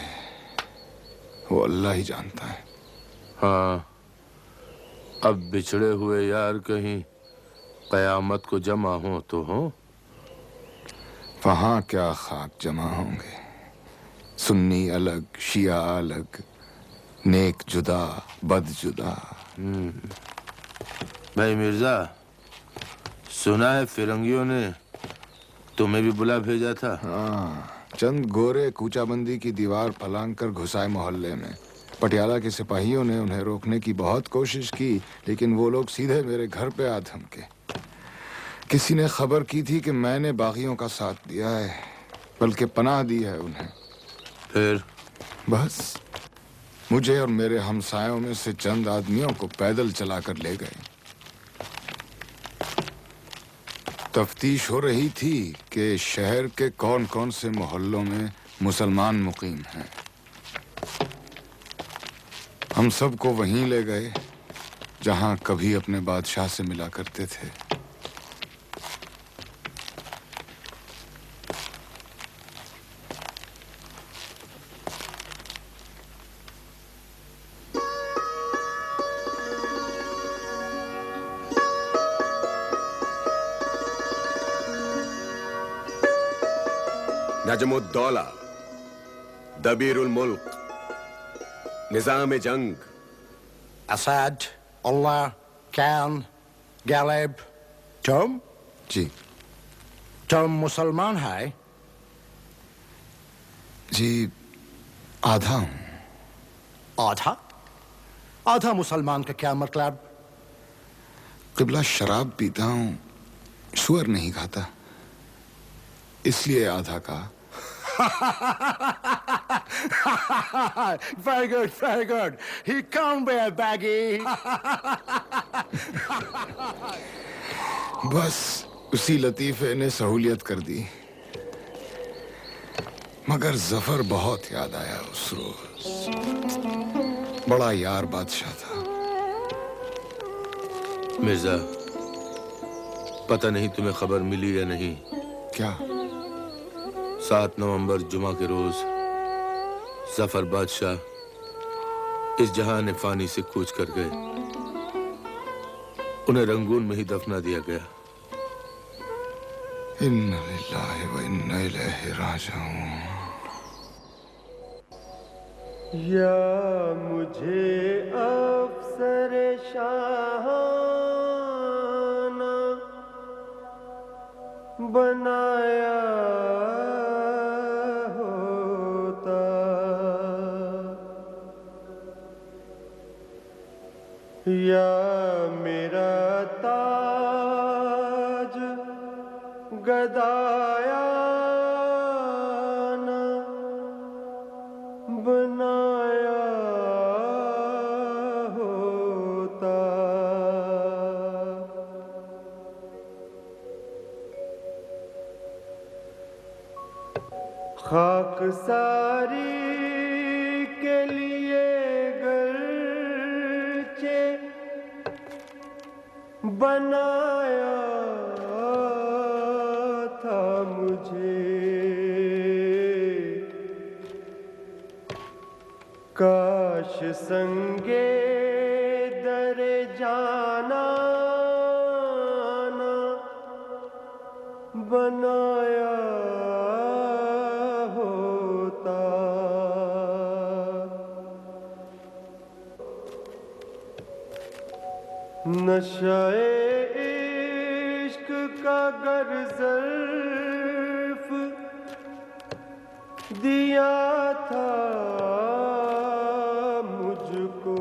वो अल्लाह ही जानता है। हाँ, अब बिछड़े हुए यार कहीं कयामत को जमा हो तो हो। वहां क्या खाक जमा होंगे। सुन्नी अलग, शिया अलग, नेक जुदा, बद जुदा। भाई मिर्जा, सुना है फिरंगियों ने तुम्हें भी बुला भेजा था? हाँ, चंद गोरे कूचाबंदी की दीवार फलांग कर घुसाए मोहल्ले में। पटियाला के सिपाहियों ने उन्हें रोकने की बहुत कोशिश की, लेकिन वो लोग सीधे मेरे घर पे आ धमके। किसी ने खबर की थी कि मैंने बागियों का साथ दिया है, बल्कि पनाह दी है उन्हें। फिर बस मुझे और मेरे हमसायों में से चंद आदमियों को पैदल चलाकर ले गए। तफ्तीश हो रही थी कि शहर के कौन कौन से मोहल्लों में मुसलमान मुकीम हैं। हम सबको वहीं ले गए जहां कभी अपने बादशाह से मिला करते थे। नजमुद्दौला, दबीरुल मुल्क, निजाम जंग, असद, अल्लाह, कैन, गैलिब। तुम? जी। तुम मुसलमान है? जी, आधा हूं। आधा? आधा मुसलमान का क्या मतलब? क़िबला शराब पीता हूं, सुअर नहीं खाता, इसलिए आधा का। Very good, very good. He can't be a baggy. बस उसी लतीफे ने सहूलियत कर दी, मगर जफर बहुत याद आया उस रोज। बड़ा यार बादशाह था। मिर्जा, पता नहीं तुम्हें खबर मिली या नहीं? क्या? 7 नवंबर जुमा के रोज जफर बादशाह इस जहान फानी से कूच कर गए। उन्हें रंगून में ही दफना दिया गया। इन्ना लिल्लाहि व इन्ना इलैहि राजिऊन। या मुझे अफसर शाहाना बनाया होता, या मेरा ताज गदाया न बनाया होता। खाकसारी के लिए गरचे बनाया था मुझे, काश संगे दरे जाना ना बनाया होता। नशाए इश्क का गर ज़र्फ़ दिया था मुझको,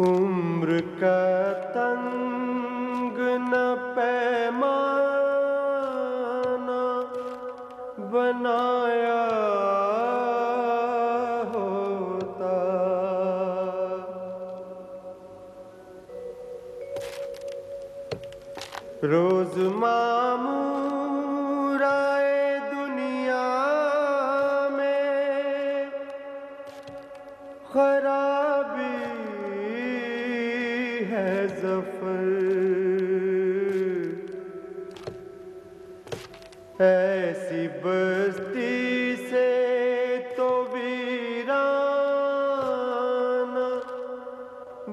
उम्र का तंग न पैमाना बनाया होता। रोज मामूर आए दुनिया में खराबी है ज़फ़र, ऐसी बस्ती से तो वीराना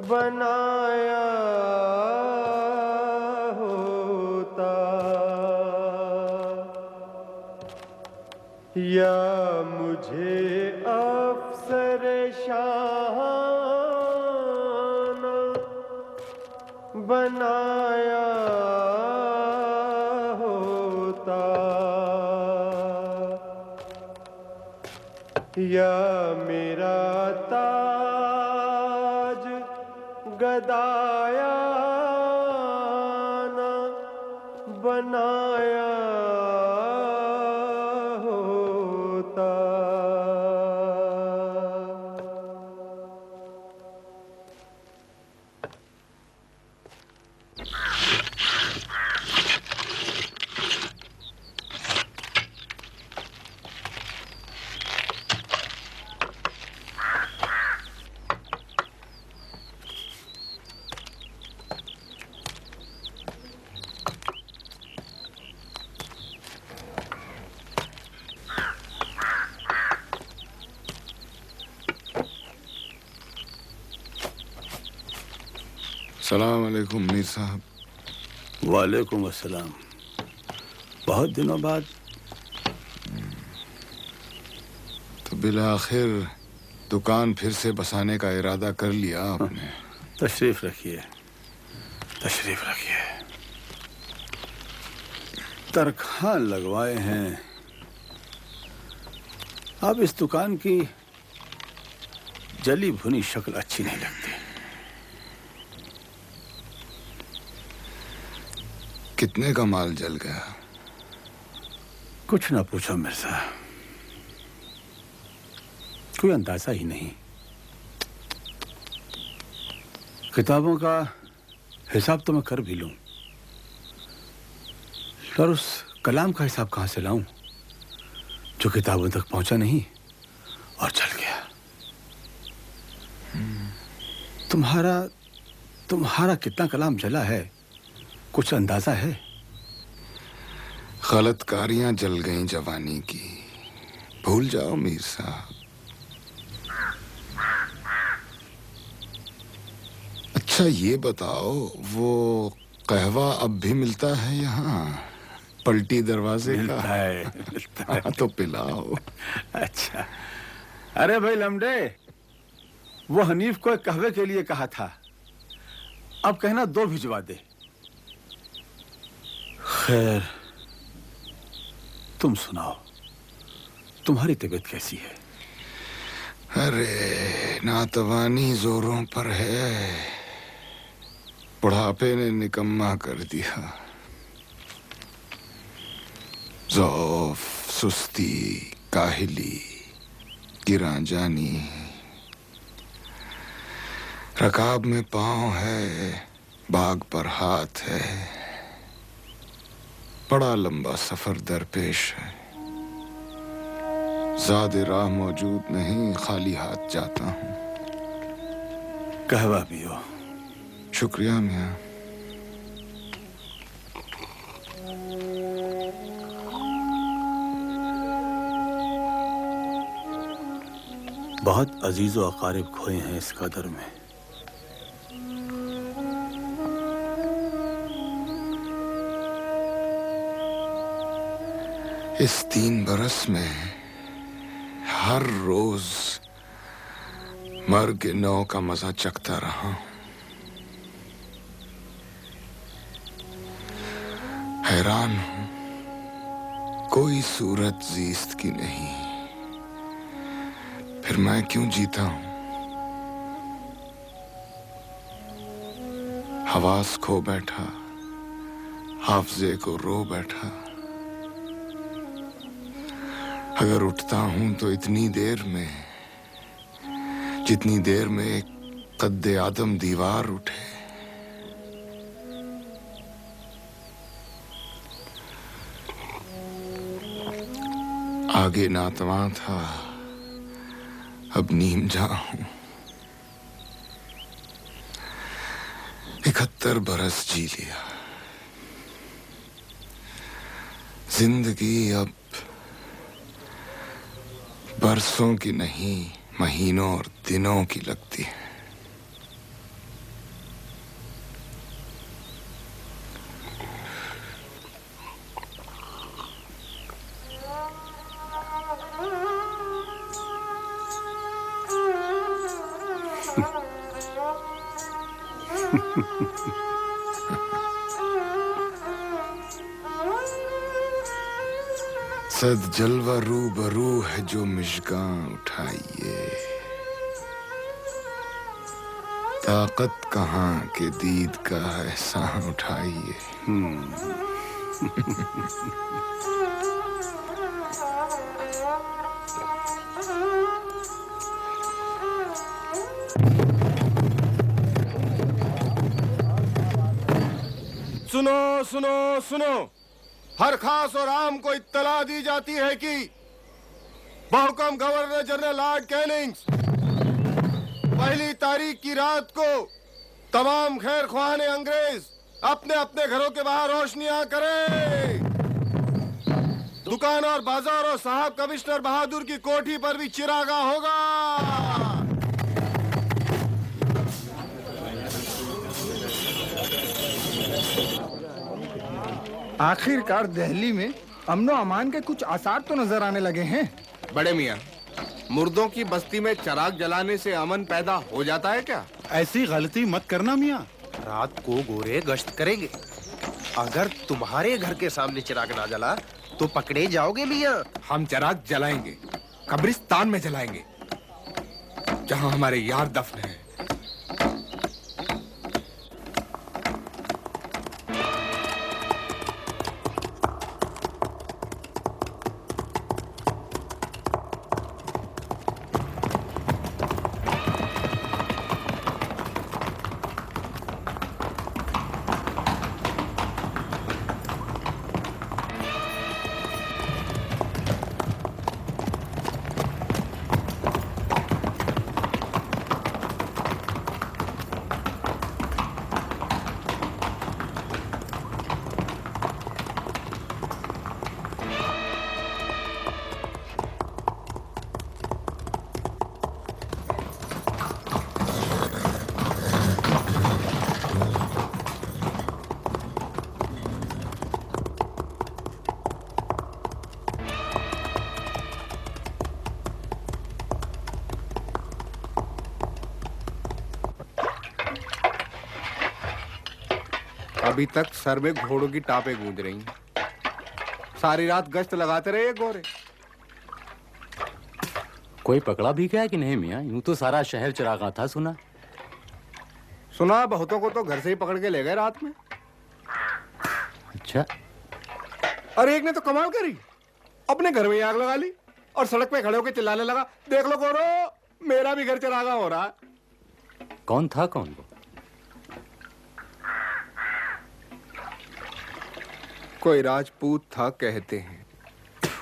बनाया होता। या मुझे अफसर शाहाना बनाया होता, या मेरा ताज गदाया ना बनाया होता। सलाम अलैकुम मीर साहब। वालेकुम अस्सलाम। बहुत दिनों बाद। तो बिलाखिर दुकान फिर से बसाने का इरादा कर लिया आपने? तशरीफ रखिए, तशरीफ रखिए। तरखान लगवाए हैं। अब इस दुकान की जली भुनी शक्ल अच्छी नहीं लगती। कितने का माल जल गया? कुछ ना पूछो मिर्जा, कोई अंदाजा ही नहीं। किताबों का हिसाब तो मैं कर भी लूं, पर उस कलाम का हिसाब कहां से लाऊं जो किताबों तक पहुंचा नहीं और जल गया। तुम्हारा कितना कलाम जला है, कुछ अंदाजा है? गलतकारियां जल गईं जवानी की, भूल जाओ मीर साहब। अच्छा ये बताओ, वो कहवा अब भी मिलता है यहाँ पलटी दरवाजे मिलता का? है। हाँ, तो पिलाओ। अच्छा। अरे भाई लमडे, वो हनीफ को एक कहवे के लिए कहा था, अब कहना 2 भिजवा दे। खैर तुम सुनाओ, तुम्हारी तबीयत कैसी है? अरे नातवानी जोरों पर है, बुढ़ापे ने निकम्मा कर दिया। ज़ौफ, सुस्ती, काहिली, गिरा जानी, रकाब में पांव है, बाग पर हाथ है, बड़ा लंबा सफर दरपेश है। ज़्यादा राह मौजूद नहीं, खाली हाथ जाता हूँ। कहवा पियो। शुक्रिया मियाँ। बहुत अजीज व अकारिब खोए हैं इस कदर में। इस 3 बरस में हर रोज मर्ग के नौ का मजा चखता रहा। हैरान हूं, कोई सूरत जीस्त की नहीं, फिर मैं क्यों जीता हूं? हवास खो बैठा, हाफजे को रो बैठा। अगर उठता हूं तो इतनी देर में, जितनी देर में एक कद्दे आदम दीवार उठे। आगे नातवा था, अब नीम जा हूं। 71 बरस जी लिया। जिंदगी अब बरसों की नहीं, महीनों और दिनों की लगती है। सद जलवा रूबरू है जो मिशगां उठाइए, ताकत कहाँ के दीद का एहसान उठाइए। सुनो सुनो सुनो, हर खास और आम को इत्तला दी जाती है कि बहुकम गवर्नर जनरल लॉर्ड कैनिंग्स 1 तारीख की रात को तमाम खैर ख्वाह अंग्रेज अपने अपने घरों के बाहर रोशनियां करें। दुकान और बाजार और साहब कमिश्नर बहादुर की कोठी पर भी चिरागा होगा। आखिरकार दिल्ली में अमनो अमान के कुछ आसार तो नजर आने लगे हैं। बड़े मियाँ, मुर्दों की बस्ती में चिराग जलाने से अमन पैदा हो जाता है क्या? ऐसी गलती मत करना मियाँ। रात को गोरे गश्त करेंगे। अगर तुम्हारे घर के सामने चिराग ना जला तो पकड़े जाओगे मियाँ। हम चिराग जलाएंगे, कब्रिस्तान में जलाएंगे, जहाँ हमारे यार दफन हैं। अभी तक सर में घोड़ों की टापें गूंज रही हैं। सारी रात गश्त लगाते रहे ये गोरे। कोई पकड़ा भी गया कि नहीं मियाँ? यूं तो सारा शहर चिरागा था सुना। सुना बहुतों को तो घर से ही पकड़ के ले गए रात में। अच्छा। और एक ने तो कमाल करी, अपने घर में आग लगा ली और सड़क पे खड़े होकर चिल्लाने लगा, देख लो गोरो, मेरा भी घर चिरागा हो रहा है। कौन था कौन वो? कोई राजपूत था कहते हैं।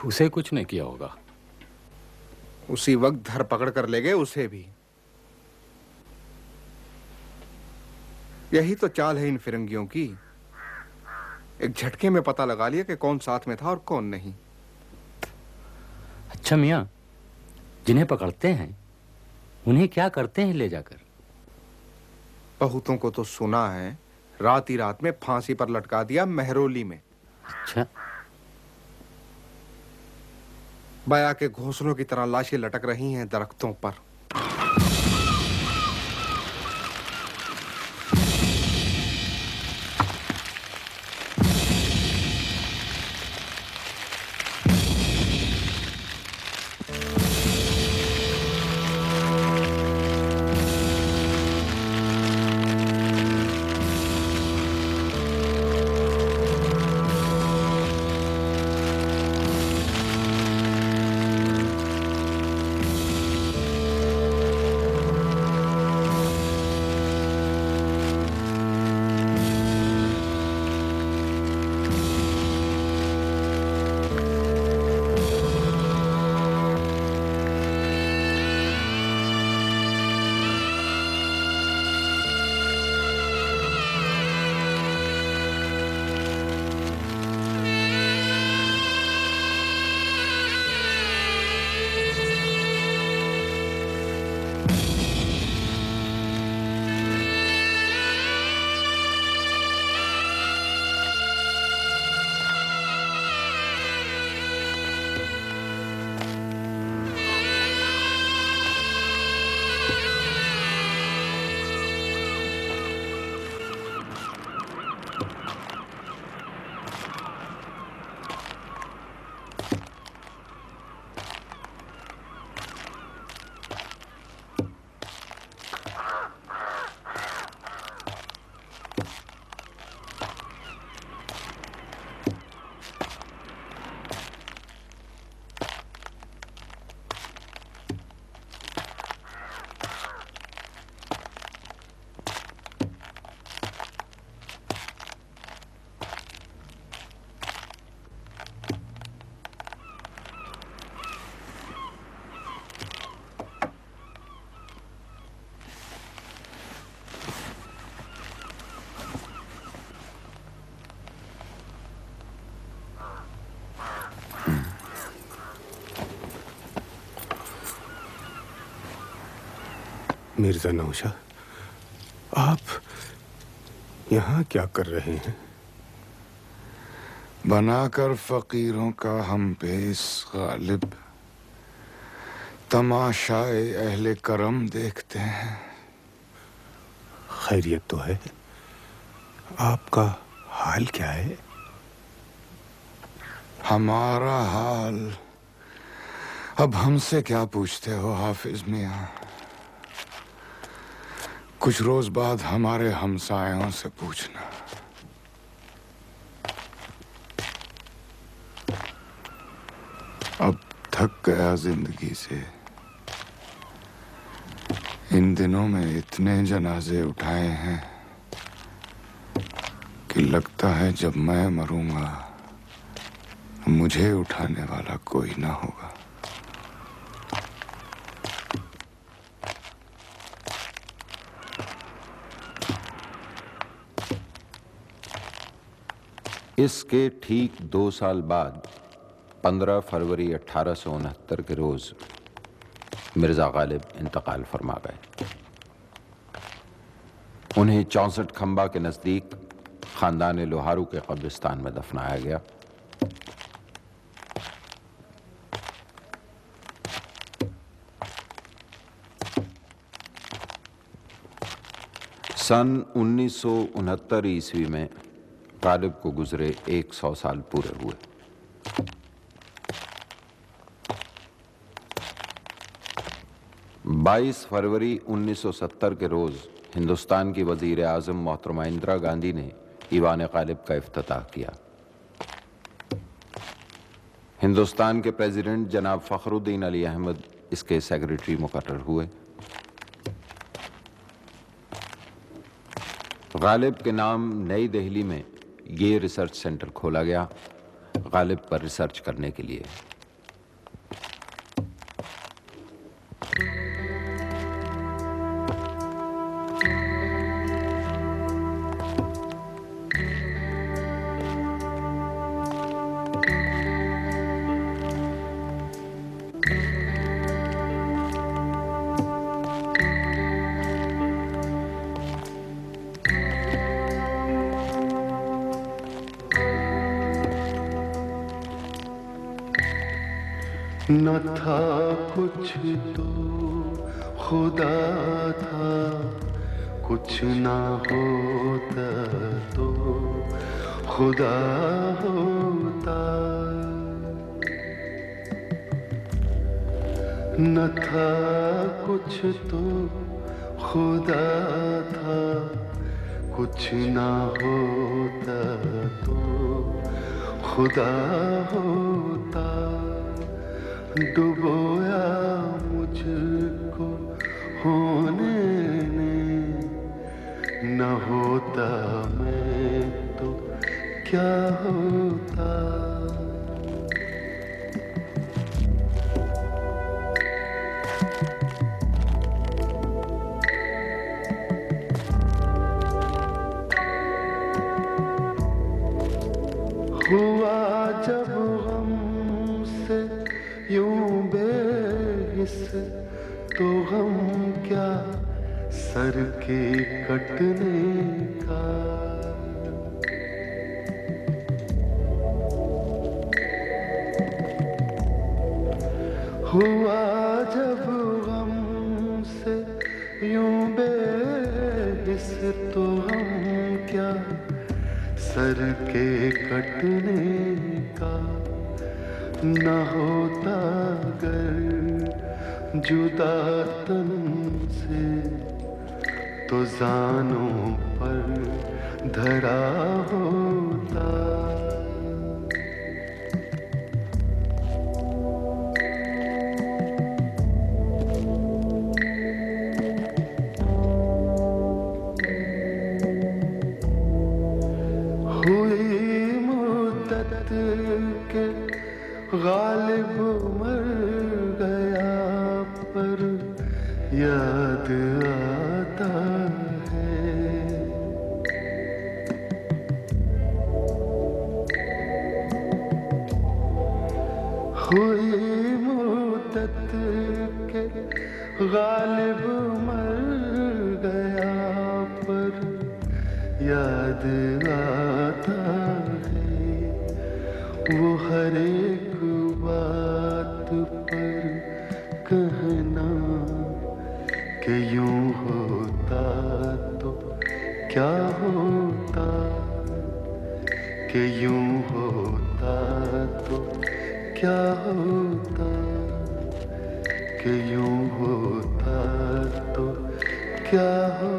उसे कुछ नहीं किया होगा। उसी वक्त धर पकड़ कर ले गए उसे भी। यही तो चाल है इन फिरंगियों की। एक झटके में पता लगा लिया कि कौन साथ में था और कौन नहीं। अच्छा मियाँ, जिन्हें पकड़ते हैं उन्हें क्या करते हैं ले जाकर? बहुतों को तो सुना है रात ही रात में फांसी पर लटका दिया मेहरौली में। अच्छा। बया के घोंसलों की तरह लाशें लटक रही हैं दरख्तों पर। मिर्जा नौशा, आप यहाँ क्या कर रहे हैं? बनाकर फकीरों का हम पेश गालिब तमाशाए अहले करम देखते हैं। खैरियत तो है, आपका हाल क्या है? हमारा हाल अब हमसे क्या पूछते हो हाफिज मियाँ? कुछ रोज बाद हमारे हमसायों से पूछना। अब थक गया जिंदगी से। इन दिनों में इतने जनाजे उठाए हैं कि लगता है जब मैं मरूंगा मुझे उठाने वाला कोई ना होगा। इसके ठीक 2 साल बाद 15 फरवरी 1869 के रोज मिर्जा गालिब इंतकाल फरमा गए। उन्हें 64 खंबा के नजदीक खानदान लोहारू के कब्रिस्तान में दफनाया गया। सन 1969 ईस्वी में गालिब को गुजरे 100 साल पूरे हुए। बाईस फरवरी 1970 के रोज हिंदुस्तान की वजीर आजम मोहतरमा इंदिरा गांधी ने ईवान गालिब का इफ्तिताह किया। हिंदुस्तान के प्रेसिडेंट जनाब फखरुद्दीन अली अहमद इसके सेक्रेटरी मुकर्रर हुए। गालिब के नाम नई दिल्ली में ये रिसर्च सेंटर खोला गया गालिब पर रिसर्च करने के लिए। न था कुछ तो खुदा था, कुछ ना होता तो खुदा होता। न था कुछ तो खुदा था, कुछ ना होता तो खुदा होता। डुबोया मुझको होने ने, न होता मैं तो क्या होता। हुआ जब गम से यूं बेहिस तो गम क्या सर के कटने का। हुआ जब गम से यूं बेहिस तो गम क्या सर के कटने का। न होता अगर जुदा तन से तो जानों पर धरा होता। हुई मुद्दत के गालिब मर गया पर याद आता है। हुई मुद्दत के गालिब मर गया पर याद आता है। वो हर एक बात पर कहना कि यूं होता तो क्या होता, कि यूं होता तो क्या होता, कि यूं होता तो क्या होता।